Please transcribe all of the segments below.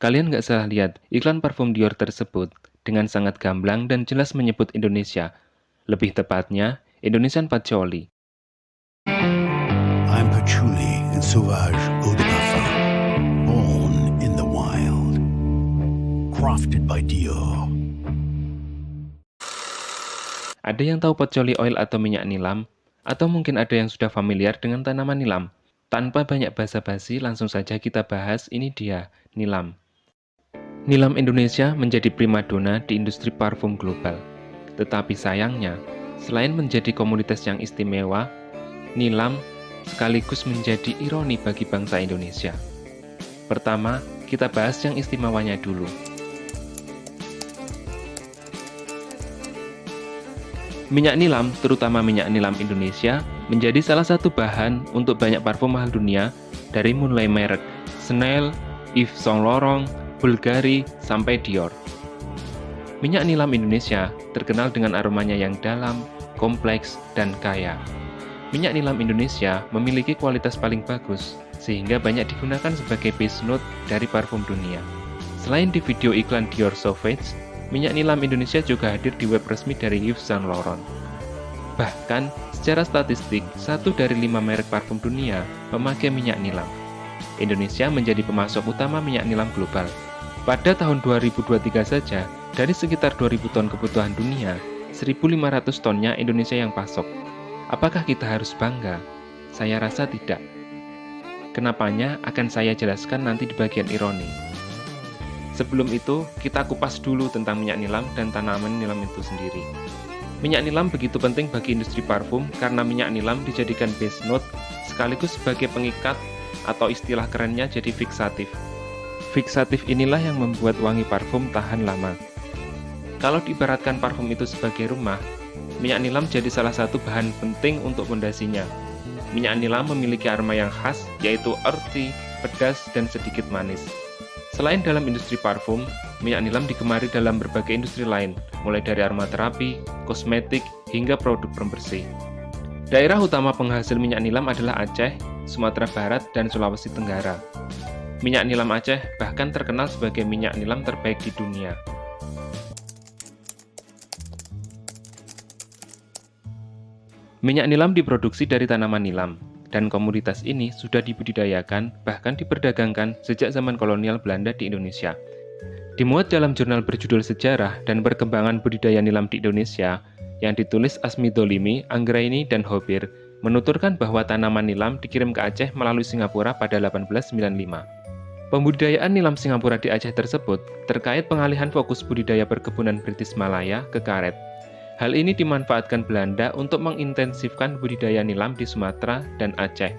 Kalian nggak salah lihat, iklan parfum Dior tersebut dengan sangat gamblang dan jelas menyebut Indonesia. Lebih tepatnya, Indonesian Patchouli. I'm Patchouli and Sauvage Eau de Parfum. Born in the wild. Crafted by Dior. Ada yang tahu patchouli oil atau minyak nilam? Atau mungkin ada yang sudah familiar dengan tanaman nilam? Tanpa banyak basa-basi, langsung saja kita bahas, ini dia, nilam. Nilam Indonesia menjadi primadona di industri parfum global. Tetapi sayangnya, selain menjadi komoditas yang istimewa, nilam sekaligus menjadi ironi bagi bangsa Indonesia. Pertama, kita bahas yang istimewanya dulu. Minyak nilam, terutama minyak nilam Indonesia, menjadi salah satu bahan untuk banyak parfum mahal dunia, dari mulai merek Chanel, Yves Saint Laurent, Bulgari, sampai Dior. Minyak nilam Indonesia terkenal dengan aromanya yang dalam, kompleks, dan kaya. Minyak nilam Indonesia memiliki kualitas paling bagus, sehingga banyak digunakan sebagai base note dari parfum dunia. Selain di video iklan Dior Sauvage, minyak nilam Indonesia juga hadir di web resmi dari Yves Saint Laurent. Bahkan, secara statistik, 1 dari 5 merek parfum dunia memakai minyak nilam. Indonesia menjadi pemasok utama minyak nilam global. Pada tahun 2023 saja, dari sekitar 2.000 ton kebutuhan dunia, 1.500 tonnya Indonesia yang pasok. Apakah kita harus bangga? Saya rasa tidak. Kenapanya akan saya jelaskan nanti di bagian ironi. Sebelum itu, kita kupas dulu tentang minyak nilam dan tanaman nilam itu sendiri. Minyak nilam begitu penting bagi industri parfum karena minyak nilam dijadikan base note sekaligus sebagai pengikat atau istilah kerennya jadi fiksatif. Fiksatif inilah yang membuat wangi parfum tahan lama. Kalau diibaratkan parfum itu sebagai rumah, minyak nilam jadi salah satu bahan penting untuk fondasinya. Minyak nilam memiliki aroma yang khas, yaitu earthy, pedas, dan sedikit manis. Selain dalam industri parfum, minyak nilam digemari dalam berbagai industri lain, mulai dari aromaterapi, kosmetik, hingga produk pembersih. Daerah utama penghasil minyak nilam adalah Aceh, Sumatera Barat, dan Sulawesi Tenggara. Minyak nilam Aceh bahkan terkenal sebagai minyak nilam terbaik di dunia. Minyak nilam diproduksi dari tanaman nilam, dan komoditas ini sudah dibudidayakan bahkan diperdagangkan sejak zaman kolonial Belanda di Indonesia. Dimuat dalam jurnal berjudul Sejarah dan Perkembangan Budidaya Nilam di Indonesia yang ditulis Asmi Dolimi, Anggraini, dan Hobir, menuturkan bahwa tanaman nilam dikirim ke Aceh melalui Singapura pada 1895. Pembudidayaan nilam Singapura di Aceh tersebut terkait pengalihan fokus budidaya perkebunan British Malaya ke karet. Hal ini dimanfaatkan Belanda untuk mengintensifkan budidaya nilam di Sumatera dan Aceh.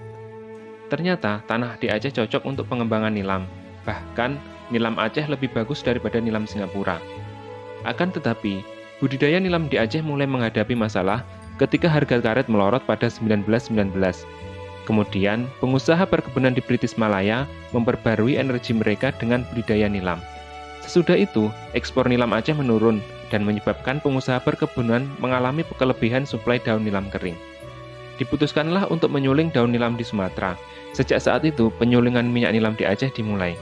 Ternyata tanah di Aceh cocok untuk pengembangan nilam. Bahkan, nilam Aceh lebih bagus daripada nilam Singapura. Akan tetapi, budidaya nilam di Aceh mulai menghadapi masalah ketika harga karet melorot pada 1919. Kemudian, pengusaha perkebunan di British Malaya memperbarui energi mereka dengan budidaya nilam. Sesudah itu, ekspor nilam Aceh menurun dan menyebabkan pengusaha perkebunan mengalami kelebihan suplai daun nilam kering. Diputuskanlah untuk menyuling daun nilam di Sumatera. Sejak saat itu, penyulingan minyak nilam di Aceh dimulai.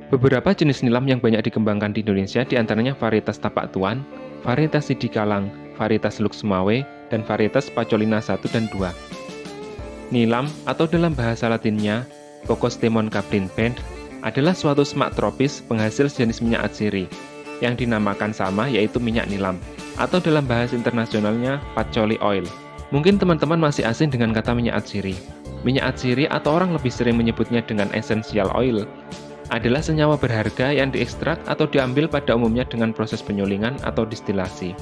Beberapa jenis nilam yang banyak dikembangkan di Indonesia diantaranya varietas Tapak Tuan, varietas Sidikalang, varietas Luxmawe, dan varietas Patchoulina 1 dan 2. Nilam, atau dalam bahasa latinnya, Cocostemon Caprinband, adalah suatu semak tropis penghasil sejenis minyak atsiri, yang dinamakan sama yaitu minyak nilam, atau dalam bahasa internasionalnya patchouli oil. Mungkin teman-teman masih asing dengan kata minyak atsiri. Minyak atsiri atau orang lebih sering menyebutnya dengan essential oil, adalah senyawa berharga yang diekstrak atau diambil pada umumnya dengan proses penyulingan atau distilasi.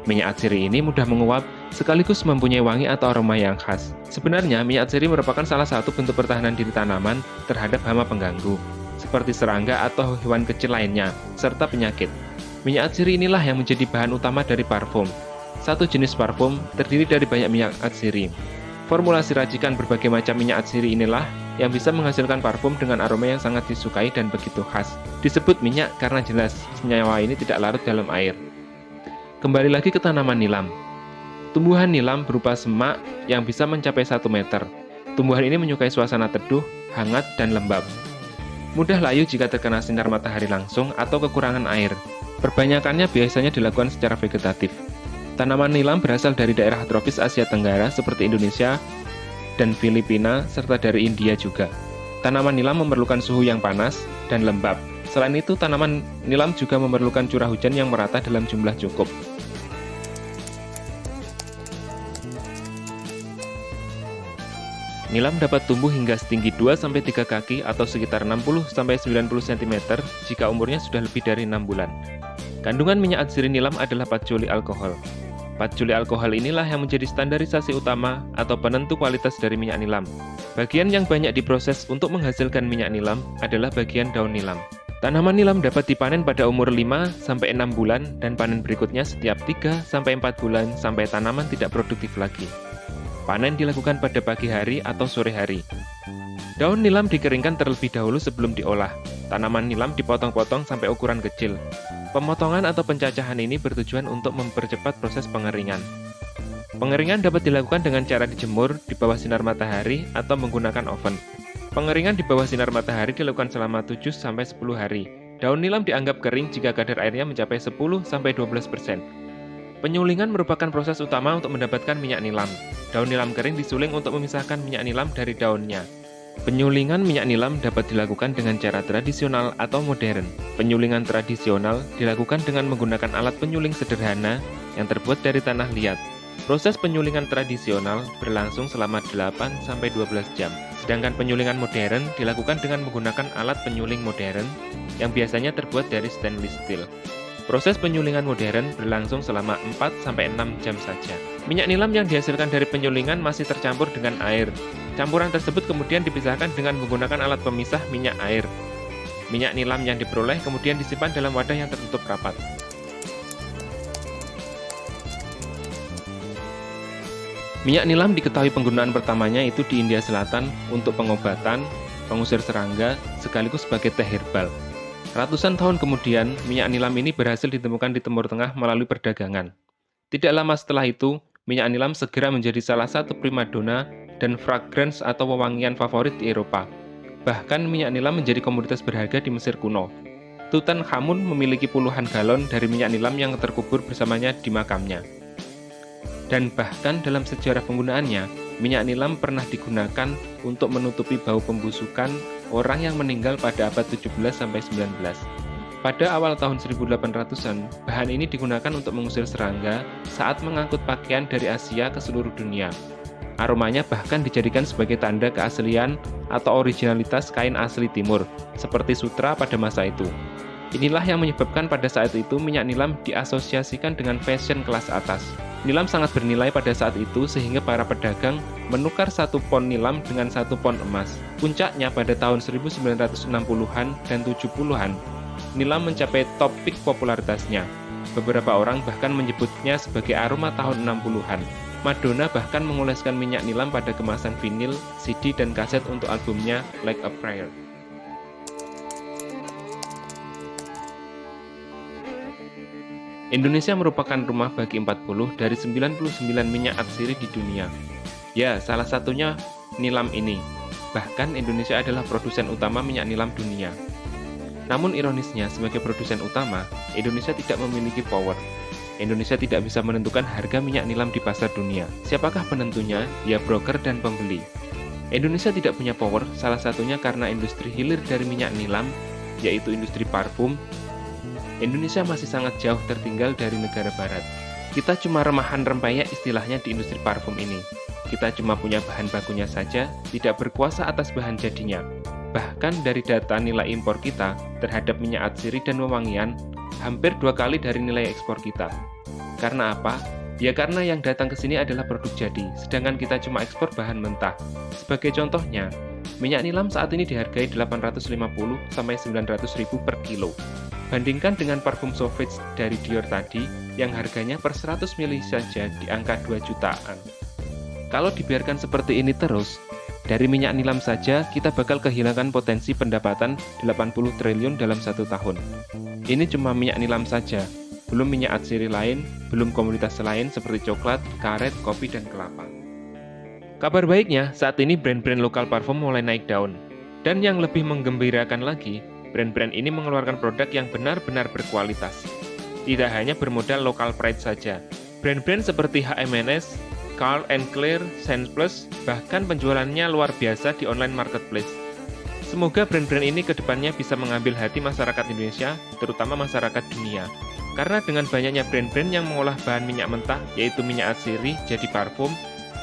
Minyak atsiri ini mudah menguap, sekaligus mempunyai wangi atau aroma yang khas. Sebenarnya, minyak atsiri merupakan salah satu bentuk pertahanan diri tanaman terhadap hama pengganggu, seperti serangga atau hewan kecil lainnya, serta penyakit. Minyak atsiri inilah yang menjadi bahan utama dari parfum. Satu jenis parfum terdiri dari banyak minyak atsiri. Formulasi racikan berbagai macam minyak atsiri inilah yang bisa menghasilkan parfum dengan aroma yang sangat disukai dan begitu khas. Disebut minyak karena jelas senyawa ini tidak larut dalam air. Kembali lagi ke tanaman nilam. Tumbuhan nilam berupa semak yang bisa mencapai 1 meter. Tumbuhan ini menyukai suasana teduh, hangat, dan lembab. Mudah layu jika terkena sinar matahari langsung atau kekurangan air. Perbanyakannya biasanya dilakukan secara vegetatif. Tanaman nilam berasal dari daerah tropis Asia Tenggara seperti Indonesia dan Filipina, serta dari India juga. Tanaman nilam memerlukan suhu yang panas dan lembab. Selain itu, tanaman nilam juga memerlukan curah hujan yang merata dalam jumlah cukup. Nilam dapat tumbuh hingga setinggi 2-3 kaki atau sekitar 60-90 cm jika umurnya sudah lebih dari 6 bulan. Kandungan minyak atsiri nilam adalah patchouli alkohol. Patchouli alkohol inilah yang menjadi standarisasi utama atau penentu kualitas dari minyak nilam. Bagian yang banyak diproses untuk menghasilkan minyak nilam adalah bagian daun nilam. Tanaman nilam dapat dipanen pada umur 5-6 bulan dan panen berikutnya setiap 3-4 bulan sampai tanaman tidak produktif lagi. Panen dilakukan pada pagi hari atau sore hari. Daun nilam dikeringkan terlebih dahulu sebelum diolah. Tanaman nilam dipotong-potong sampai ukuran kecil. Pemotongan atau pencacahan ini bertujuan untuk mempercepat proses pengeringan. Pengeringan dapat dilakukan dengan cara dijemur di bawah sinar matahari atau menggunakan oven. Pengeringan di bawah sinar matahari dilakukan selama 7-10 hari. Daun nilam dianggap kering jika kadar airnya mencapai 10-12%. Penyulingan merupakan proses utama untuk mendapatkan minyak nilam. Daun nilam kering disuling untuk memisahkan minyak nilam dari daunnya. Penyulingan minyak nilam dapat dilakukan dengan cara tradisional atau modern. Penyulingan tradisional dilakukan dengan menggunakan alat penyuling sederhana yang terbuat dari tanah liat. Proses penyulingan tradisional berlangsung selama 8-12 jam. Sedangkan penyulingan modern dilakukan dengan menggunakan alat penyuling modern yang biasanya terbuat dari stainless steel. Proses penyulingan modern berlangsung selama 4-6 jam saja. Minyak nilam yang dihasilkan dari penyulingan masih tercampur dengan air. Campuran tersebut kemudian dipisahkan dengan menggunakan alat pemisah minyak air. Minyak nilam yang diperoleh kemudian disimpan dalam wadah yang tertutup rapat. Minyak nilam diketahui penggunaan pertamanya itu di India Selatan untuk pengobatan, pengusir serangga, sekaligus sebagai teh herbal. Ratusan tahun kemudian, minyak nilam ini berhasil ditemukan di Timur Tengah melalui perdagangan. Tidak lama setelah itu, minyak nilam segera menjadi salah satu primadona dan fragrance atau wewangian favorit di Eropa. Bahkan minyak nilam menjadi komoditas berharga di Mesir kuno. Tutankhamun memiliki puluhan galon dari minyak nilam yang terkubur bersamanya di makamnya. Dan bahkan dalam sejarah penggunaannya, minyak nilam pernah digunakan untuk menutupi bau pembusukan orang yang meninggal pada abad 17-19. Pada awal tahun 1800-an, bahan ini digunakan untuk mengusir serangga saat mengangkut pakaian dari Asia ke seluruh dunia. Aromanya bahkan dijadikan sebagai tanda keaslian atau originalitas kain asli Timur, seperti sutra pada masa itu. Inilah yang menyebabkan pada saat itu minyak nilam diasosiasikan dengan fashion kelas atas. Nilam sangat bernilai pada saat itu sehingga para pedagang menukar 1 pon nilam dengan 1 pon emas. Puncaknya pada tahun 1960-an dan 70-an, nilam mencapai top peak popularitasnya. Beberapa orang bahkan menyebutnya sebagai aroma tahun 60-an. Madonna bahkan mengoleskan minyak nilam pada kemasan vinil, CD, dan kaset untuk albumnya Like a Prayer. Indonesia merupakan rumah bagi 40 dari 99 minyak atsiri di dunia. Ya, salah satunya nilam ini. Bahkan Indonesia adalah produsen utama minyak nilam dunia. Namun ironisnya, sebagai produsen utama, Indonesia tidak memiliki power. Indonesia tidak bisa menentukan harga minyak nilam di pasar dunia. Siapakah penentunya? Ya, broker dan pembeli. Indonesia tidak punya power, salah satunya karena industri hilir dari minyak nilam, yaitu industri parfum. Indonesia masih sangat jauh tertinggal dari negara barat. Kita cuma remahan rempeyek istilahnya di industri parfum ini. Kita cuma punya bahan bakunya saja, tidak berkuasa atas bahan jadinya. Bahkan dari data nilai impor kita terhadap minyak atsiri dan wewangian, hampir 2 kali dari nilai ekspor kita. Karena apa? Ya karena yang datang ke sini adalah produk jadi, sedangkan kita cuma ekspor bahan mentah. Sebagai contohnya, minyak nilam saat ini dihargai 850-900 ribu per kilo. Bandingkan dengan parfum Sauvage dari Dior tadi, yang harganya per 100 ml saja di angka 2 jutaan. Kalau dibiarkan seperti ini terus, dari minyak nilam saja kita bakal kehilangan potensi pendapatan 80 triliun dalam 1 tahun. Ini cuma minyak nilam saja, belum minyak atsiri lain, belum komoditas lain seperti coklat, karet, kopi, dan kelapa. Kabar baiknya, saat ini brand-brand lokal parfum mulai naik daun. Dan yang lebih menggembirakan lagi, brand-brand ini mengeluarkan produk yang benar-benar berkualitas. Tidak hanya bermodal local pride saja. Brand-brand seperti HMNS, Carl & Clear, Sense+, bahkan penjualannya luar biasa di online marketplace. Semoga brand-brand ini kedepannya bisa mengambil hati masyarakat Indonesia, terutama masyarakat dunia. Karena dengan banyaknya brand-brand yang mengolah bahan minyak mentah, yaitu minyak atsiri, jadi parfum,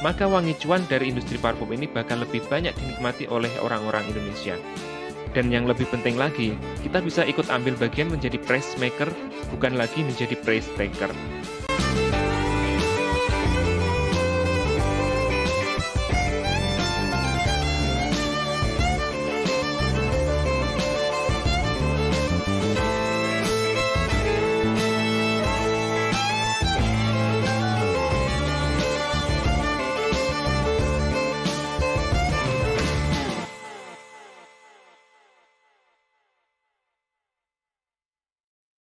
maka wangi cuan dari industri parfum ini bakal lebih banyak dinikmati oleh orang-orang Indonesia. Dan yang lebih penting lagi, kita bisa ikut ambil bagian menjadi price maker, bukan lagi menjadi price taker.